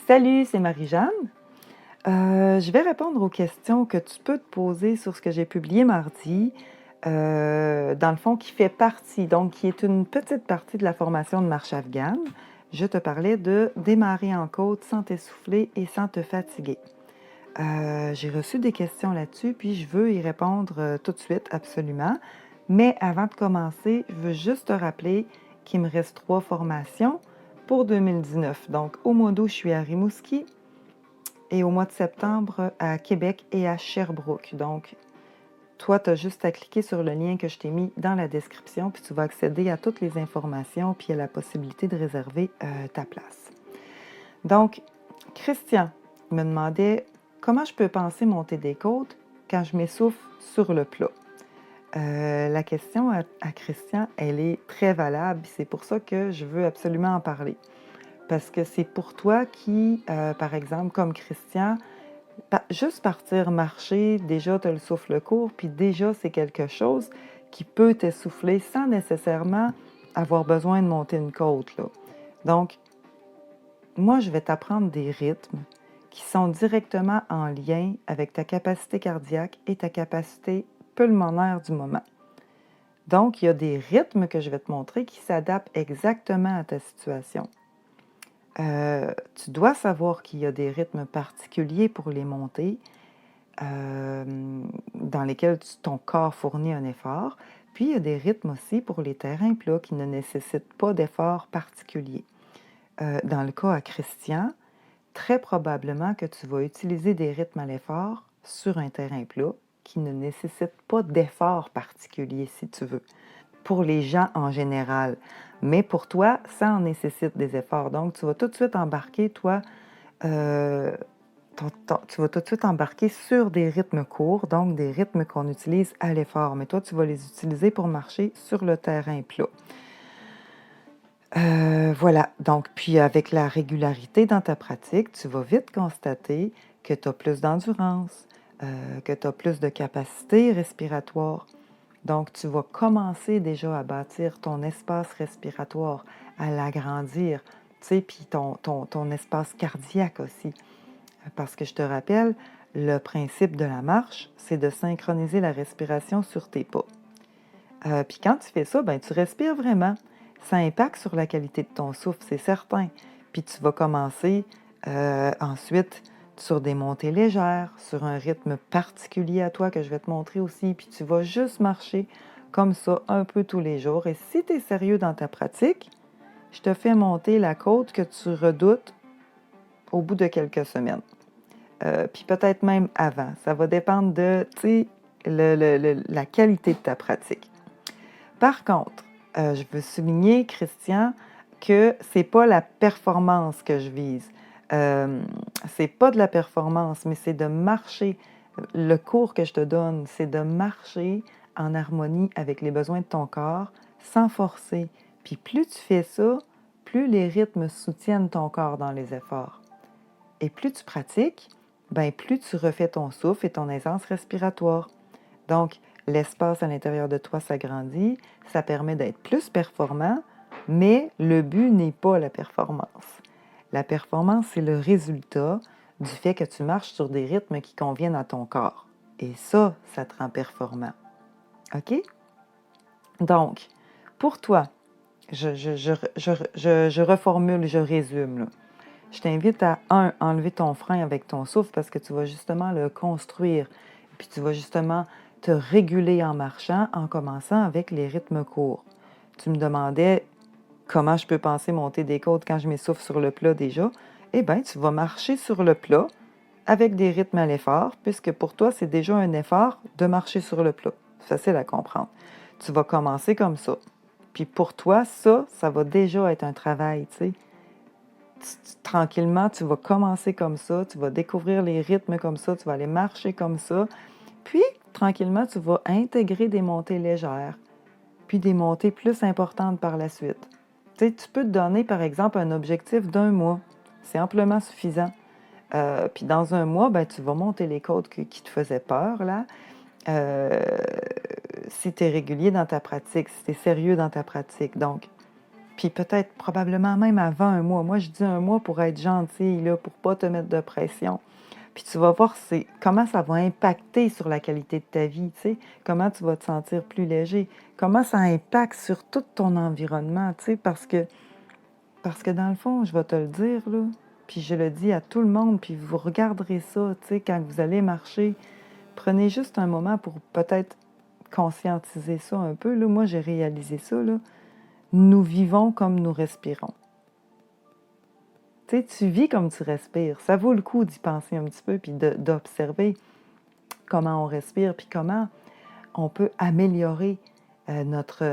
Salut, c'est Marie-Jeanne. Je vais répondre aux questions que tu peux te poser sur ce que j'ai publié mardi, dans le fond, qui fait partie, donc qui est une petite partie de la formation de marche afghane. Je te parlais de démarrer en côte sans t'essouffler et sans te fatiguer. J'ai reçu des questions là-dessus, puis je veux y répondre tout de suite, absolument. Mais avant de commencer, je veux juste te rappeler qu'il me reste 3 formations pour 2019. Donc, au mois d'août, je suis à Rimouski et au mois de septembre à Québec et à Sherbrooke. Donc, toi, tu as juste à cliquer sur le lien que je t'ai mis dans la description, puis tu vas accéder à toutes les informations, puis à la possibilité de réserver ta place. Donc, Christian me demandait comment je peux penser monter des côtes quand je m'essouffle sur le plat. La question à Christian, elle est très valable, c'est pour ça que je veux absolument en parler. Parce que c'est pour toi qui, par exemple, comme Christian, juste partir marcher, déjà tu as le souffle court, puis déjà c'est quelque chose qui peut t'essouffler sans nécessairement avoir besoin de monter une côte, là. Donc, moi, je vais t'apprendre des rythmes qui sont directement en lien avec ta capacité cardiaque et ta capacité pulmonaire du moment. Donc, il y a des rythmes que je vais te montrer qui s'adaptent exactement à ta situation. Tu dois savoir qu'il y a des rythmes particuliers pour les montées dans lesquels ton corps fournit un effort. Puis, il y a des rythmes aussi pour les terrains plats qui ne nécessitent pas d'effort particulier. Dans le cas à Christian, très probablement que tu vas utiliser des rythmes à l'effort sur un terrain plat qui ne nécessitent pas d'effort particulier, si tu veux, pour les gens en général. Mais pour toi, ça en nécessite des efforts. Donc, tu vas tout de suite embarquer, toi, tu vas tout de suite embarquer sur des rythmes courts, donc des rythmes qu'on utilise à l'effort. Mais toi, tu vas les utiliser pour marcher sur le terrain plat. Voilà, donc puis avec la régularité dans ta pratique, tu vas vite constater que tu as plus d'endurance, que tu as plus de capacité respiratoire. Donc, tu vas commencer déjà à bâtir ton espace respiratoire, à l'agrandir, tu sais, puis ton espace cardiaque aussi. Parce que je te rappelle, le principe de la marche, c'est de synchroniser la respiration sur tes pas. Puis quand tu fais ça, ben, tu respires vraiment. Ça impacte sur la qualité de ton souffle, c'est certain. Puis tu vas commencer ensuite sur des montées légères, sur un rythme particulier à toi que je vais te montrer aussi. Puis tu vas juste marcher comme ça un peu tous les jours. Et si tu es sérieux dans ta pratique, je te fais monter la côte que tu redoutes au bout de quelques semaines. Puis peut-être même avant. Ça va dépendre de, tu sais, la qualité de ta pratique. Par contre, je veux souligner, Christian, que c'est pas la performance que je vise. C'est pas de la performance, mais c'est de marcher. Le cours que je te donne, c'est de marcher en harmonie avec les besoins de ton corps, sans forcer. Puis plus tu fais ça, plus les rythmes soutiennent ton corps dans les efforts. Et plus tu pratiques, ben plus tu refais ton souffle et ton aisance respiratoire. Donc, l'espace à l'intérieur de toi s'agrandit, ça permet d'être plus performant, mais le but n'est pas la performance. La performance, c'est le résultat du fait que tu marches sur des rythmes qui conviennent à ton corps. Et ça te rend performant. OK? Donc, pour toi, je reformule, je résume, là. Je t'invite à, enlever ton frein avec ton souffle parce que tu vas justement le construire. Puis tu vas justement te réguler en marchant en commençant avec les rythmes courts. Tu me demandais comment je peux penser monter des côtes quand je m'essouffle sur le plat déjà. Eh bien, tu vas marcher sur le plat avec des rythmes à l'effort, puisque pour toi, c'est déjà un effort de marcher sur le plat. C'est facile à comprendre. Tu vas commencer comme ça. Puis pour toi, ça va déjà être un travail, tu sais. Tranquillement, tu vas commencer comme ça, tu vas découvrir les rythmes comme ça, tu vas aller marcher comme ça. Puis, tranquillement, tu vas intégrer des montées légères, puis des montées plus importantes par la suite. Tu sais, tu peux te donner, par exemple, un objectif d'1 mois. C'est amplement suffisant. Puis dans 1 mois, ben, tu vas monter les côtes qui te faisaient peur, là. Si tu es régulier dans ta pratique, si tu es sérieux dans ta pratique. Donc, Puis peut-être probablement même avant un mois. Moi, je dis un mois pour être gentille, là, pour pas te mettre de pression. Puis tu vas voir comment ça va impacter sur la qualité de ta vie, tu sais, comment tu vas te sentir plus léger, comment ça impacte sur tout ton environnement, tu sais, parce que dans le fond, je vais te le dire, là, puis je le dis à tout le monde, puis vous regarderez ça, tu sais, quand vous allez marcher, prenez juste un moment pour peut-être conscientiser ça un peu, là. Moi, j'ai réalisé ça, là. Nous vivons comme nous respirons. Tu sais, tu vis comme tu respires. Ça vaut le coup d'y penser un petit peu, puis d'observer comment on respire, puis comment on peut améliorer notre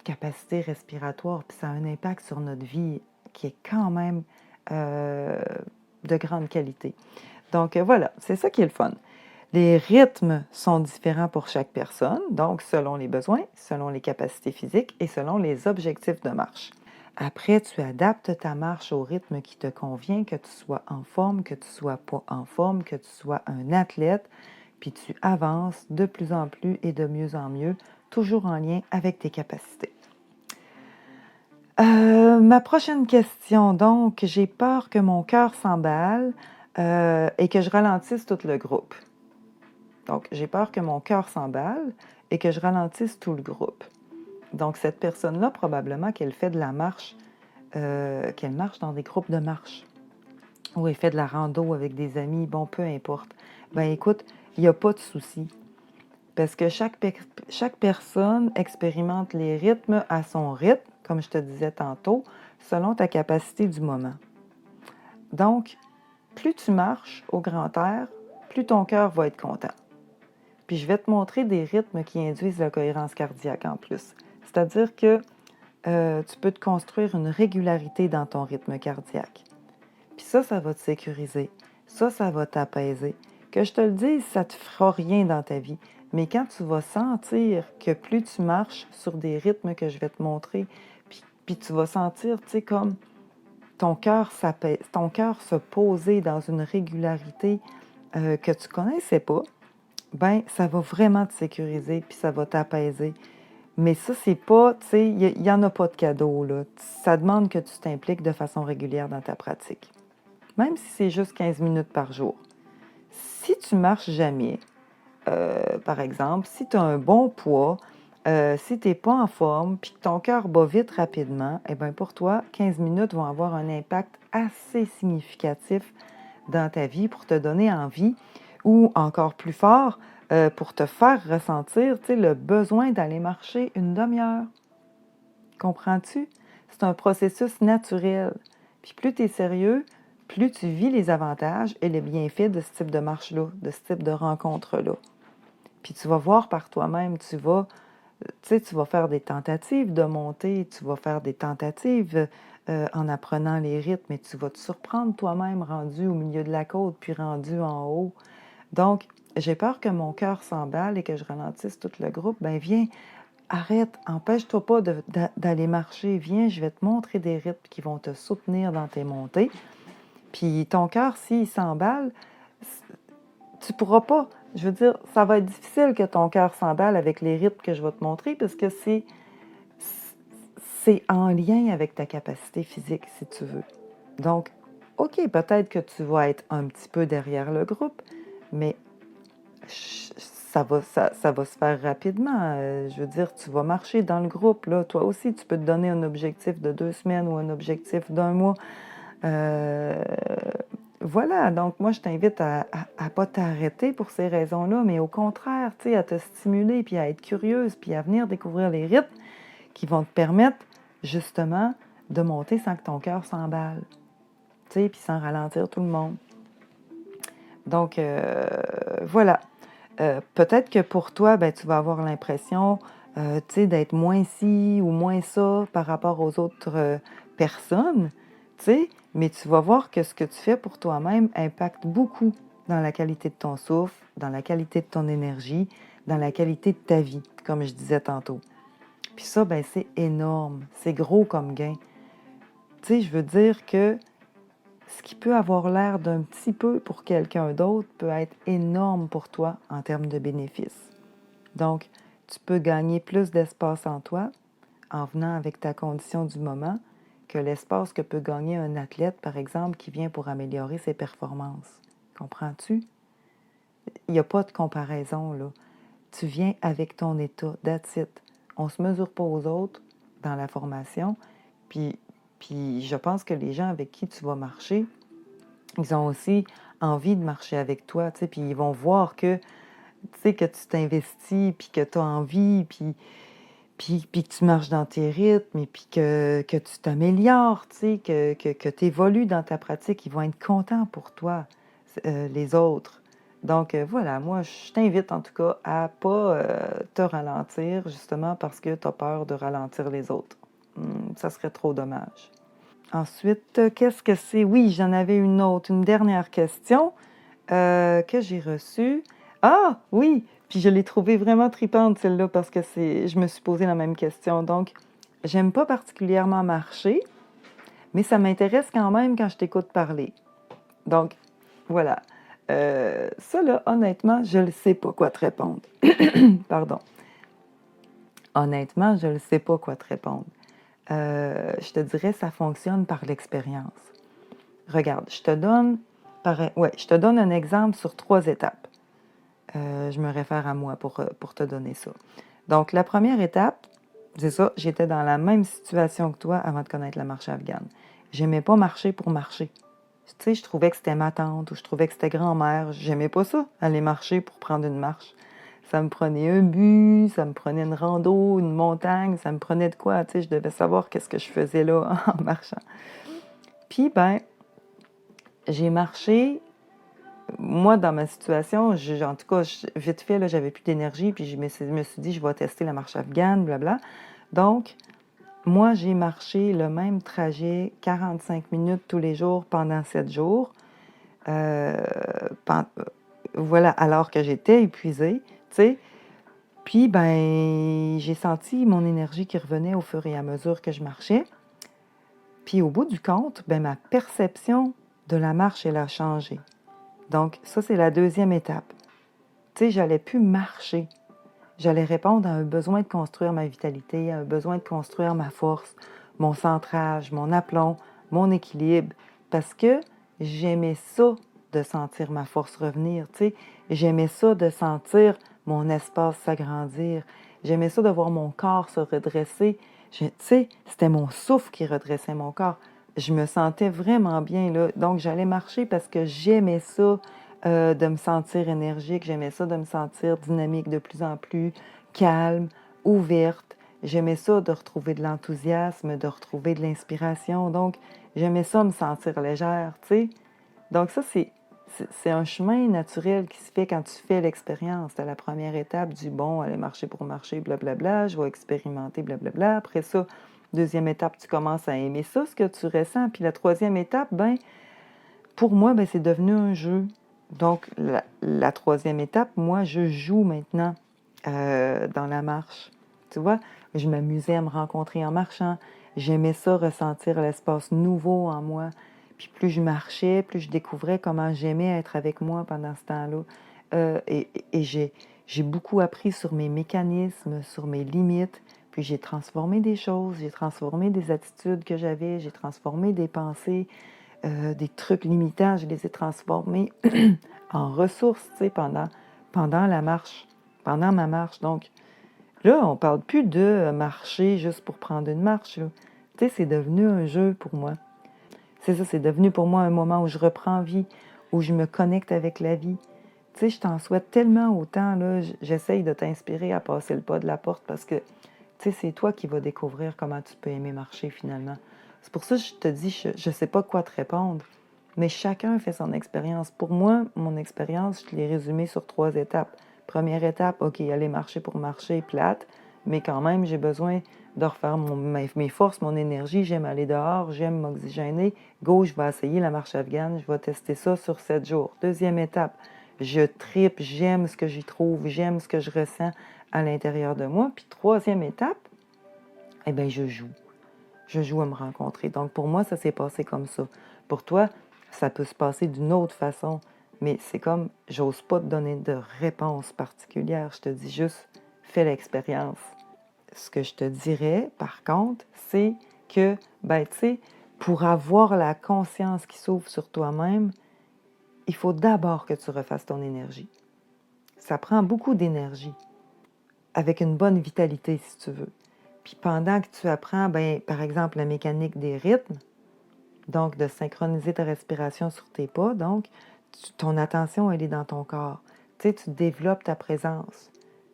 capacité respiratoire. Puis ça a un impact sur notre vie qui est quand même euh, de grande qualité. Donc voilà, c'est ça qui est le fun. Les rythmes sont différents pour chaque personne, donc selon les besoins, selon les capacités physiques et selon les objectifs de marche. Après, tu adaptes ta marche au rythme qui te convient, que tu sois en forme, que tu sois pas en forme, que tu sois un athlète, puis tu avances de plus en plus et de mieux en mieux, toujours en lien avec tes capacités. Ma prochaine question, donc, j'ai peur que mon cœur s'emballe et que je ralentisse tout le groupe. Donc, j'ai peur que mon cœur s'emballe et que je ralentisse tout le groupe. Donc, cette personne-là, probablement qu'elle fait de la marche, qu'elle marche dans des groupes de marche, ou elle fait de la rando avec des amis, bon, peu importe. Ben écoute, il n'y a pas de souci. Parce que chaque personne expérimente les rythmes à son rythme, comme je te disais tantôt, selon ta capacité du moment. Donc, plus tu marches au grand air, plus ton cœur va être content. Puis je vais te montrer des rythmes qui induisent la cohérence cardiaque en plus. C'est-à-dire que tu peux te construire une régularité dans ton rythme cardiaque. Puis ça va te sécuriser. Ça va t'apaiser. Que je te le dise, ça ne te fera rien dans ta vie. Mais quand tu vas sentir que plus tu marches sur des rythmes que je vais te montrer, puis tu vas sentir, tu sais, comme ton cœur se poser dans une régularité que tu ne connaissais pas, ben ça va vraiment te sécuriser, puis ça va t'apaiser. Mais ça, c'est pas, tu sais, il n'y en a pas de cadeau, là. Ça demande que tu t'impliques de façon régulière dans ta pratique. Même si c'est juste 15 minutes par jour. Si tu marches jamais, par exemple, si tu as un bon poids, si tu n'es pas en forme, puis que ton cœur bat vite rapidement, eh bien pour toi, 15 minutes vont avoir un impact assez significatif dans ta vie pour te donner envie, ou encore plus fort, pour te faire ressentir le besoin d'aller marcher une demi-heure. Comprends-tu? C'est un processus naturel. Puis plus tu es sérieux, plus tu vis les avantages et les bienfaits de ce type de marche-là, de ce type de rencontre-là. Puis tu vas voir par toi-même, tu vas faire des tentatives de monter, tu vas faire des tentatives en apprenant les rythmes, et tu vas te surprendre toi-même rendu au milieu de la côte, puis rendu en haut. Donc, j'ai peur que mon cœur s'emballe et que je ralentisse tout le groupe. Ben viens, arrête, empêche-toi pas d'aller marcher. Viens, je vais te montrer des rythmes qui vont te soutenir dans tes montées. Puis ton cœur, s'il s'emballe, tu pourras pas. Je veux dire, ça va être difficile que ton cœur s'emballe avec les rythmes que je vais te montrer parce que c'est en lien avec ta capacité physique, si tu veux. Donc, OK, peut-être que tu vas être un petit peu derrière le groupe, mais ça va se faire rapidement. Je veux dire, tu vas marcher dans le groupe, là. Toi aussi, tu peux te donner un objectif de 2 semaines ou un objectif d'un mois. Voilà, donc moi, je t'invite à ne pas t'arrêter pour ces raisons-là, mais au contraire, tu sais, à te stimuler, puis à être curieuse, puis à venir découvrir les rythmes qui vont te permettre, justement, de monter sans que ton cœur s'emballe, tu sais, puis sans ralentir tout le monde. Donc, voilà. Peut-être que pour toi, ben, tu vas avoir l'impression, tu sais, d'être moins ci ou moins ça par rapport aux autres personnes, tu sais, mais tu vas voir que ce que tu fais pour toi-même impacte beaucoup dans la qualité de ton souffle, dans la qualité de ton énergie, dans la qualité de ta vie, comme je disais tantôt. Puis ça, ben, c'est énorme, c'est gros comme gain. Tu sais, je veux dire que ce qui peut avoir l'air d'un petit peu pour quelqu'un d'autre peut être énorme pour toi en termes de bénéfices. Donc, tu peux gagner plus d'espace en toi, en venant avec ta condition du moment que l'espace que peut gagner un athlète, par exemple, qui vient pour améliorer ses performances. Comprends-tu? Il n'y a pas de comparaison, là. Tu viens avec ton état, that's it. On ne se mesure pas aux autres dans la formation. Puis, puis je pense que les gens avec qui tu vas marcher, ils ont aussi envie de marcher avec toi, tu sais, puis ils vont voir que, tu sais, que tu t'investis, puis que tu as envie, puis que tu marches dans tes rythmes, et puis que tu t'améliores, tu sais, que tu évolues dans ta pratique. Ils vont être contents pour toi, les autres. Donc voilà, moi, je t'invite en tout cas à pas te ralentir, justement parce que tu as peur de ralentir les autres. Ça serait trop dommage. Ensuite, qu'est-ce que c'est? Oui, j'en avais une autre, une dernière question que j'ai reçue. Ah, oui! Puis je l'ai trouvée vraiment tripante, celle-là, parce que je me suis posé la même question. Donc, j'aime pas particulièrement marcher, mais ça m'intéresse quand même quand je t'écoute parler. Donc, voilà. Ça, là, honnêtement, je ne sais pas quoi te répondre. Pardon. Honnêtement, je ne sais pas quoi te répondre. Je te dirais, ça fonctionne par l'expérience. Regarde, je te donne un exemple sur 3 étapes. Je me réfère à moi pour te donner ça. Donc, la première étape, c'est ça, j'étais dans la même situation que toi avant de connaître la marche afghane. J'aimais pas marcher pour marcher. Tu sais, je trouvais que c'était ma tante ou je trouvais que c'était grand-mère. J'aimais pas ça, aller marcher pour prendre une marche. Ça me prenait un but, ça me prenait une rando, une montagne, ça me prenait de quoi, tu sais, je devais savoir qu'est-ce que je faisais là en marchant. Puis, ben, j'ai marché. Moi, dans ma situation, en tout cas, vite fait, là, j'avais plus d'énergie, puis je me suis dit, je vais tester la marche afghane, blabla. Donc, moi, j'ai marché le même trajet 45 minutes tous les jours pendant 7 jours. Euh, pen- voilà, alors que j'étais épuisée, tu sais. Puis, ben, j'ai senti mon énergie qui revenait au fur et à mesure que je marchais. Puis, au bout du compte, ben, ma perception de la marche, elle a changé. Donc, ça, c'est la deuxième étape. Tu sais, j'allais plus marcher. J'allais répondre à un besoin de construire ma vitalité, à un besoin de construire ma force, mon centrage, mon aplomb, mon équilibre, parce que j'aimais ça de sentir ma force revenir, tu sais. J'aimais ça de sentir mon espace s'agrandir. J'aimais ça de voir mon corps se redresser. Tu sais, c'était mon souffle qui redressait mon corps. Je me sentais vraiment bien, là. Donc, j'allais marcher parce que j'aimais ça, de me sentir énergique. J'aimais ça de me sentir dynamique de plus en plus, calme, ouverte. J'aimais ça de retrouver de l'enthousiasme, de retrouver de l'inspiration. Donc, j'aimais ça me sentir légère, tu sais. Donc, ça, c'est un chemin naturel qui se fait quand tu fais l'expérience. C'est la première étape du bon, aller marcher pour marcher, blablabla, je vais expérimenter, blablabla. Après ça, deuxième étape, tu commences à aimer ça, ce que tu ressens. Puis la troisième étape, ben, pour moi, ben, c'est devenu un jeu. Donc, la troisième étape, moi, je joue maintenant dans la marche. Tu vois, je m'amusais à me rencontrer en marchant. J'aimais ça, ressentir l'espace nouveau en moi. Puis plus je marchais, plus je découvrais comment j'aimais être avec moi pendant ce temps-là. Et j'ai beaucoup appris sur mes mécanismes, sur mes limites. Puis j'ai transformé des choses, j'ai transformé des attitudes que j'avais, j'ai transformé des pensées, des trucs limitants, je les ai transformés en ressources, tu sais, pendant la marche, pendant ma marche. Donc, là, on parle plus de marcher juste pour prendre une marche, là. Tu sais, c'est devenu un jeu pour moi. C'est ça, c'est devenu pour moi un moment où je reprends vie, où je me connecte avec la vie. Tu sais, je t'en souhaite tellement autant, là. J'essaye de t'inspirer à passer le pas de la porte parce que, tu sais, c'est toi qui vas découvrir comment tu peux aimer marcher finalement. C'est pour ça que je te dis, je ne sais pas quoi te répondre, mais chacun fait son expérience. Pour moi, mon expérience, je l'ai résumée sur 3 étapes. Première étape, OK, aller marcher pour marcher, plate, mais quand même, j'ai besoin de refaire mes forces, mon énergie. J'aime aller dehors, j'aime m'oxygéner. Go, je vais essayer la marche afghane, je vais tester ça sur 7 jours. Deuxième étape, je tripe, j'aime ce que j'y trouve, j'aime ce que je ressens à l'intérieur de moi. Puis troisième étape, eh bien, je joue. Je joue à me rencontrer. Donc, pour moi, ça s'est passé comme ça. Pour toi, ça peut se passer d'une autre façon, mais c'est comme, j'ose pas te donner de réponse particulière. Je te dis juste, fais l'expérience. ce que je te dirais, par contre, c'est que, ben, tu sais, pour avoir la conscience qui s'ouvre sur toi-même, il faut d'abord que tu refasses ton énergie. Ça prend beaucoup d'énergie, avec une bonne vitalité, si tu veux. Puis pendant que tu apprends, ben, par exemple, la mécanique des rythmes, donc de synchroniser ta respiration sur tes pas, donc ton attention, elle est dans ton corps. Tu sais, tu développes ta présence.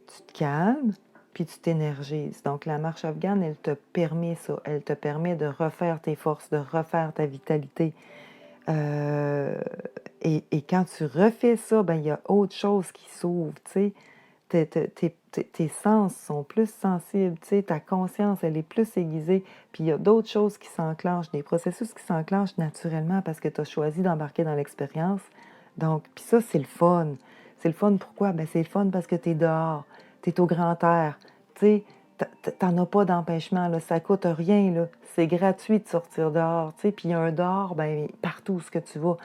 Tu te calmes, puis tu t'énergises. Donc la marche afghane, elle te permet ça. Elle te permet de refaire tes forces, de refaire ta vitalité. Et quand tu refais ça, ben, il y a autre chose qui s'ouvre, tu sais. Tes sens sont plus sensibles, tu sais, ta conscience, elle est plus aiguisée, puis il y a d'autres choses qui s'enclenchent, des processus qui s'enclenchent naturellement parce que tu as choisi d'embarquer dans l'expérience. Donc, puis ça, c'est le fun. C'est le fun pourquoi? Ben, c'est le fun parce que tu es dehors, tu es au grand air, tu sais, t'en as pas d'empêchement, là, ça coûte rien, là, c'est gratuit de sortir dehors, tu sais, puis il y a un dehors, ben, partout où ce que tu vas,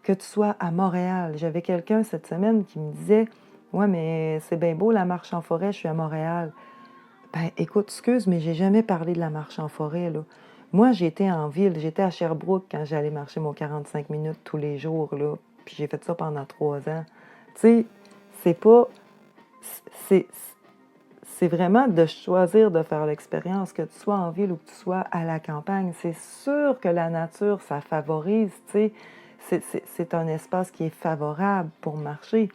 que tu sois à Montréal. J'avais quelqu'un cette semaine qui me disait: ouais, mais c'est bien beau la marche en forêt, je suis à Montréal. Ben, écoute, excuse, mais j'ai jamais parlé de la marche en forêt, là. Moi, j'étais en ville, j'étais à Sherbrooke quand j'allais marcher mon 45 minutes tous les jours, là. Puis j'ai fait ça pendant 3 ans. Tu sais, c'est pas. C'est, c'est vraiment de choisir de faire l'expérience, que tu sois en ville ou que tu sois à la campagne. C'est sûr que la nature, ça favorise, tu sais. C'est un espace qui est favorable pour marcher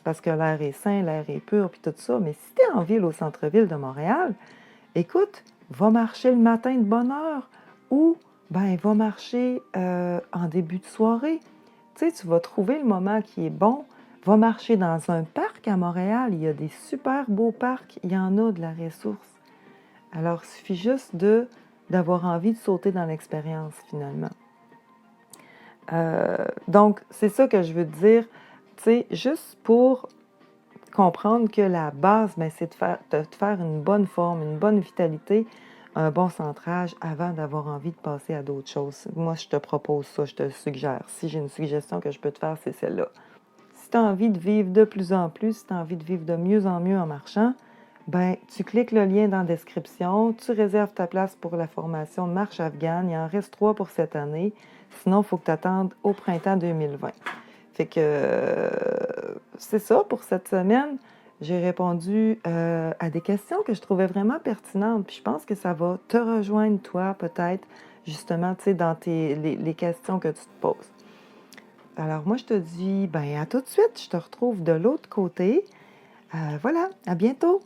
parce que l'air est sain, l'air est pur, puis tout ça. Mais si tu es en ville, au centre-ville de Montréal, écoute, va marcher le matin de bonne heure ou, ben, va marcher en début de soirée. Tu sais, tu vas trouver le moment qui est bon. Va marcher dans un parc à Montréal. Il y a des super beaux parcs. Il y en a de la ressource. Alors, il suffit juste d'avoir envie de sauter dans l'expérience, finalement. Donc, c'est ça que je veux te dire. Tu sais, juste pour comprendre que la base, ben, c'est de te faire une bonne forme, une bonne vitalité, un bon centrage avant d'avoir envie de passer à d'autres choses. Moi, je te propose ça, je te le suggère. Si j'ai une suggestion que je peux te faire, c'est celle-là. Si tu as envie de vivre de plus en plus, si tu as envie de vivre de mieux en mieux en marchant, ben, tu cliques le lien dans la description, tu réserves ta place pour la formation Marche afghane. Il en reste 3 pour cette année. Sinon, il faut que tu attendes au printemps 2020. Fait que c'est ça pour cette semaine. J'ai répondu à des questions que je trouvais vraiment pertinentes. Puis je pense que ça va te rejoindre, toi, peut-être, justement, tu sais, dans les questions que tu te poses. Alors, moi, je te dis, ben, à tout de suite. Je te retrouve de l'autre côté. Voilà, à bientôt.